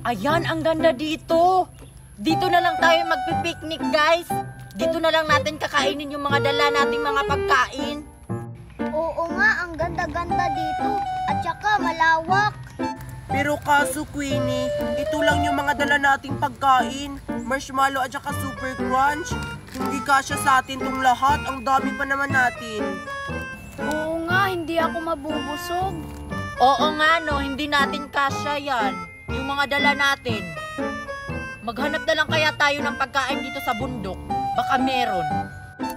Ayan, ang ganda dito. Dito na lang tayo magpipiknik, guys. Dito na lang natin kakainin yung mga dala nating mga pagkain. Oo nga, ang ganda-ganda dito. At saka malawak. Pero kaso, Queenie, ito lang yung mga dala nating pagkain. Marshmallow at saka super crunch. Hindi kasya sa atin tong lahat. Ang dami pa naman natin. Oo nga, hindi ako mabubusog. Oo nga, no. Hindi natin kasya yan. Yung mga dala natin. Maghanap na lang kaya tayo ng pagkain dito sa bundok. Baka meron.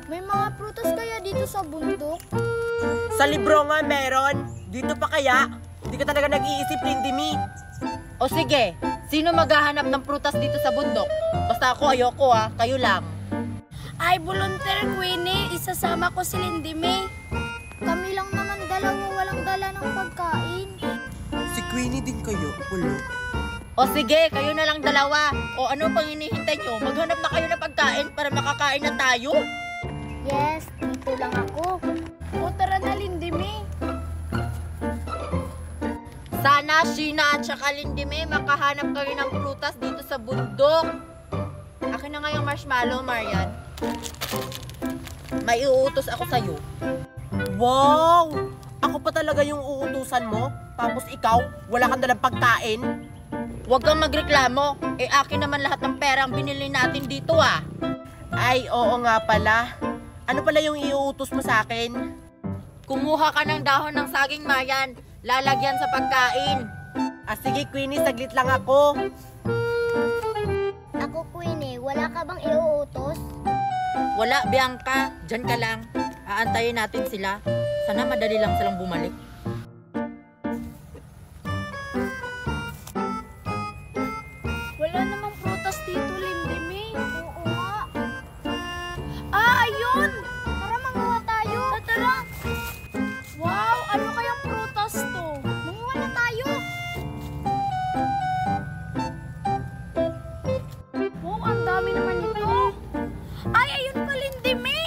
May mga prutas kaya dito sa bundok? Sa libro nga meron. Dito pa kaya? Hindi ka talaga nag-iisip, Lindimi. O sige, sino maghahanap ng prutas dito sa bundok? Basta ako, ayoko ha. Kayo lang. Ay, volunteer, Queenie. Isasama ko si Lindimi. Kami lang naman dalawa walang dala ng pagkain. Si Queenie din kayo, ulo. O sige, kayo na lang dalawa. O ano pang hinihintay nyo? Maghanap na kayo ng pagkain para makakain na tayo. Yes, dito lang ako. O tara na, Lindimi. Sana, Sheena at saka Lindimi, makahanap kayo ng prutas dito sa bundok. Akin na nga yung marshmallow, Marian. May uutos ako sa'yo. Wow! Ako pa talaga yung uutusan mo? Tapos ikaw, wala kang dalang pagkain? Huwag kang magreklamo. Eh, akin naman lahat ng perang binili natin dito ah. Ay, oo nga pala. Ano pala yung iuutos mo sa akin? Kumuha ka ng dahon ng saging, Marian. Lalagyan sa pagkain. Sige, Queenie, saglit lang ako. Ako, Queenie, wala ka bang iuutos? Wala, Bianca. Diyan ka lang. Aantayin natin sila. Sana madali lang silang bumalik. Wala namang prutas dito, Lindimi. Oo nga. Ayun! Tara, manguha tayo. Tara! Wow, ano kayang prutas to? Manguha na tayo. Wow, ang dami naman ito. Ay, ayun pa, Lindimi.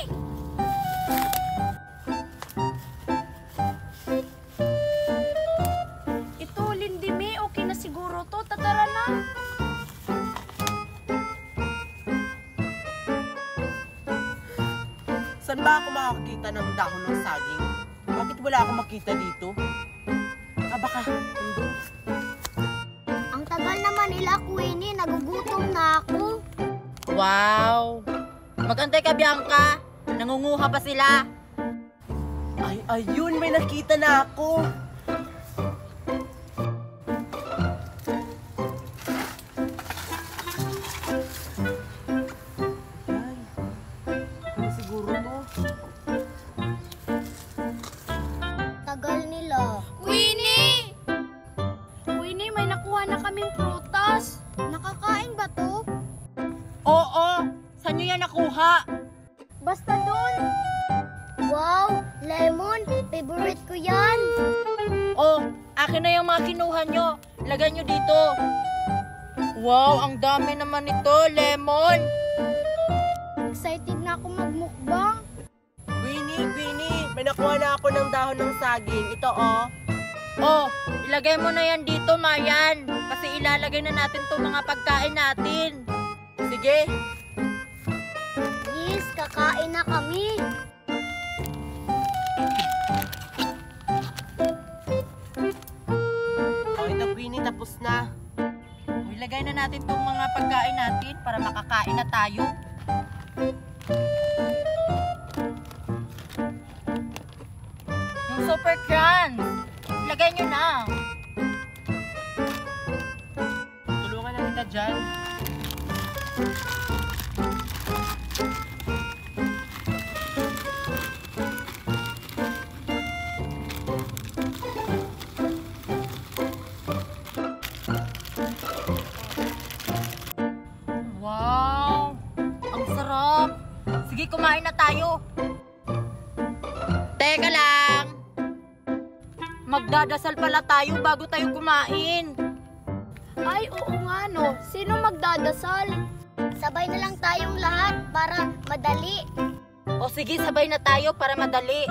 Ito, Lindimi. Okay na siguro to. Tara na. Saan ba ako makakita ng dahon ng saging? Bakit wala akong makita dito? Baka nandun. Ang tagal naman nila, Queenie. Nagugutom na ako. Wow! Magantay ka, Bianca. Nangunguha pa sila. Ay, ayun, may nakita na ako. Ay, ano siguro to? Tagal nila. Queenie! Queenie, may nakuha na kaming prutas. Nakakain ba to? Oo! Saan nyo yan nakuha? Basta dun. Wow, lemon. Favorite ko yan. Oh, akin na yung mga kinuha nyo. Lagay nyo dito. Wow, ang dami naman ito, lemon. Excited na ako magmukbang. Queenie, may nakuha na ako ng dahon ng saging. Ito, oh. Oh, ilagay mo na yan dito, Marian. Kasi ilalagay na natin itong mga pagkain natin. Sige. Yes, kakain na kami. Oh, ito, Queenie, tapos na. Ilagay na natin itong mga pagkain natin para makakain na tayo. Yung super crunch. Ilagay nyo na. Tulungan na kita dyan. Wow! Ang sarap! Sige, kumain na tayo. Teka lang! Magdadasal pala tayo bago tayo kumain. Ay, oo nga no. Sino magdadasal? Sabay na lang tayong lahat para madali. O sige, sabay na tayo para madali.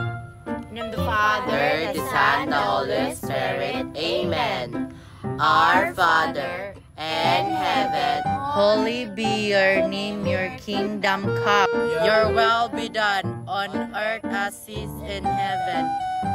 In the name of the Father, the Son, the Holy Spirit. Amen. Our Father, and heaven. Holy be your name, your kingdom come. Your will be done on earth as it is in heaven.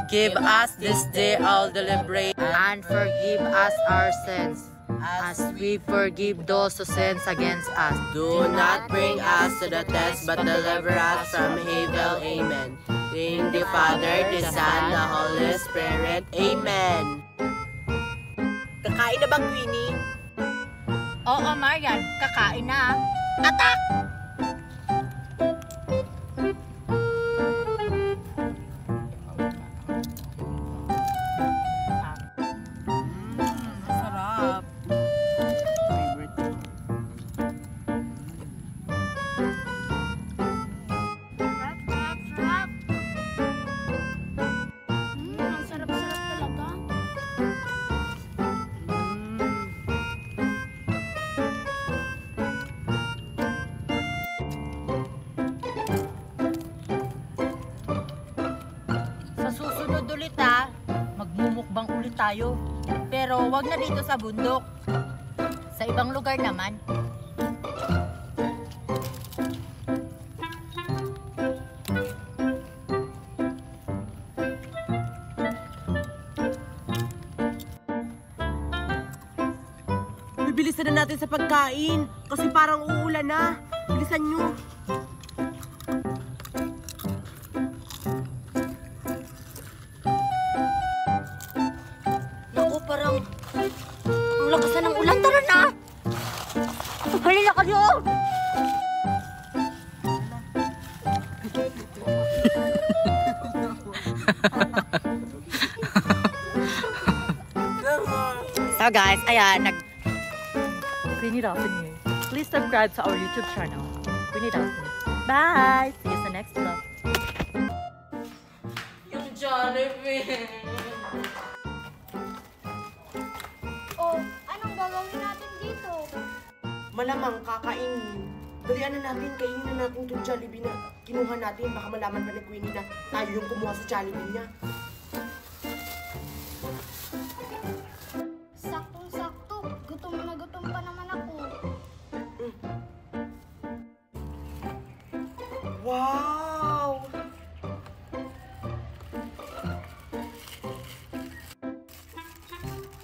Give us this day our daily and forgive us our sins, as we forgive those who sins against us. Do not bring us to the test, but deliver us from evil. Amen. In the Father, the Son, the Holy Spirit. Amen. Kakain na ba, Queenie? Oo, Marian, kakain na. Atak! Masarap. Favorite. Sarap. Ang sarap-sarap talaga. Sa susunod ulit magmumukbang ulit tayo. Pero wag na dito sa bundok. Sa ibang lugar naman. Bibilisan na natin sa pagkain kasi parang uulan na. Bilisan nyo. Naku, parang ang lakas na ng ulan. Tara na! Halila kayo! So guys, ayan, Queenie Dawson here. Please subscribe to our YouTube channel, Queenie Dawson. Bye! See you sa next vlog. Yung Jollibee! Oh, anong gagawin natin dito? Malamang kakainin. Dalian na natin, kainin na natin itong Jollibee na kinuha natin. Baka malaman pa ni Queenie na tayo yung kumuha sa Jollibee niya. Saktong-sakto. Gutom na gutom pa naman ako. Wow!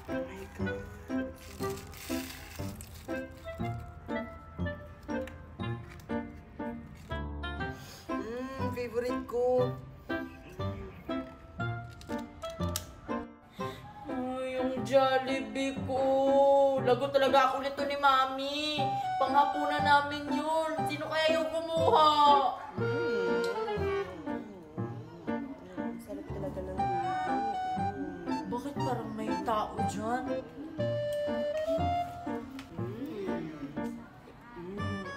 Oh my God. Favorite ko. Ay, yung Jollibee ko. Lagot talaga ako nito ni Mami. Panghapunan namin yun. Sino kaya yung kumuha? Sarap talaga ng Jollibee. Bakit parang may tao dyan?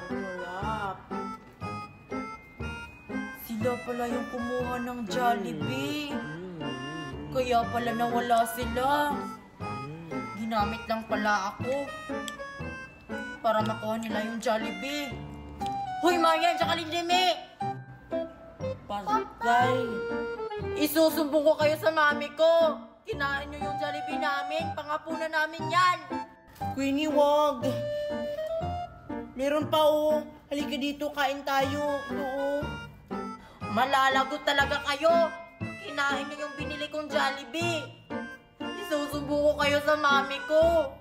Ang sarap. Sila pala yung kumuha ng Jollibee. Kaya pala nawala sila. Ginamit lang pala ako para makuha nila yung Jollibee. Hoy, Marian, tsaka Lindimi! Patay! Isusumbong ko kayo sa mami ko. Kinain nyo yung Jollibee namin. Pangapunan namin yan. Queenie, wag. Meron pa oh. Halika dito, kain tayo. Ito oh. Malalagot talaga kayo. Kinain nyo yung binili kong Jollibee. Isusumbong ko kayo sa mami ko.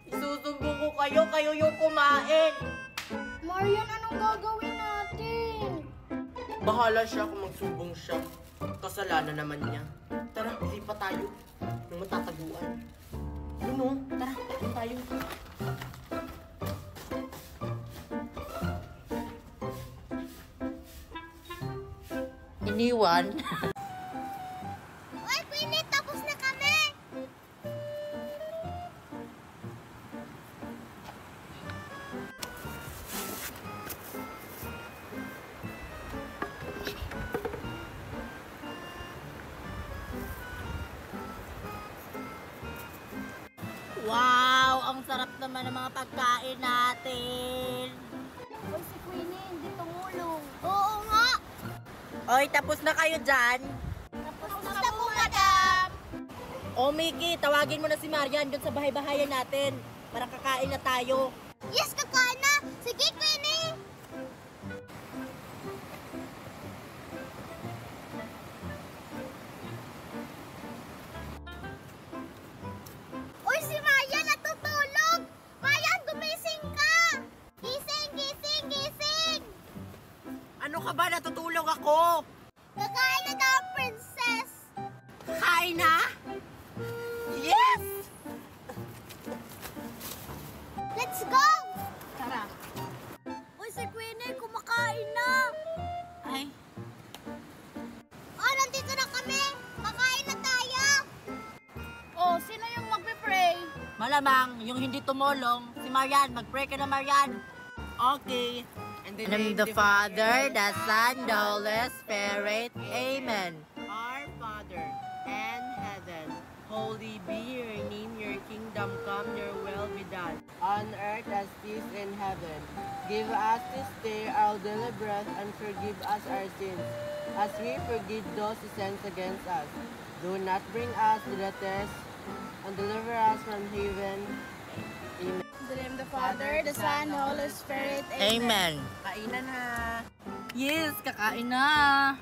Isusumbong ko kayo yung kumain. Marian, anong gagawin natin? Bahala siya kung magsumbong siya. Kasalanan naman niya. Tara, lipat tayo. Nung matataguan. Yun oh. Tara, tayo tayo. Iniwan. Uy, Queenie, tapos na kami! Wow! Ang sarap naman ng mga pagkain natin. Uy, si Queenie, hindi tumulong. Oo nga! Oy, tapos na kayo dyan? Tapos na po, madam! O, Mickey, tawagin mo na si Marian doon sa bahay-bahayan natin. Para kakain na tayo. Yes, kakain na! Sige, Queenie! Uy, si Maya natutulog! Maya, gumising ka! Gising, gising, gising! Ano ka ba? Natutulog ako! Kakain na daw, princess! Kain na? Yes! Let's go! Tara. Uy, si Queenie, kumakain na! Ay, Oh, nandito na kami! Kakain na tayo! Oh, sino yung magpe-pray? malamang yung hindi tumulong. Si Marian, mag-pray ka na, Marian. Okay. In In the name of the Father, the Son, the Holy Spirit. Amen. Our Father, in heaven, holy be your name, your kingdom come, your will be done, on earth as it is in heaven. Give us this day our daily bread, and forgive us our sins, as we forgive those who sin against us. Do not bring us to the test, and deliver us from evil. Amen. In the name of the Father, the Son, the Holy Spirit. Amen. Kainan na. Yes, kakain na.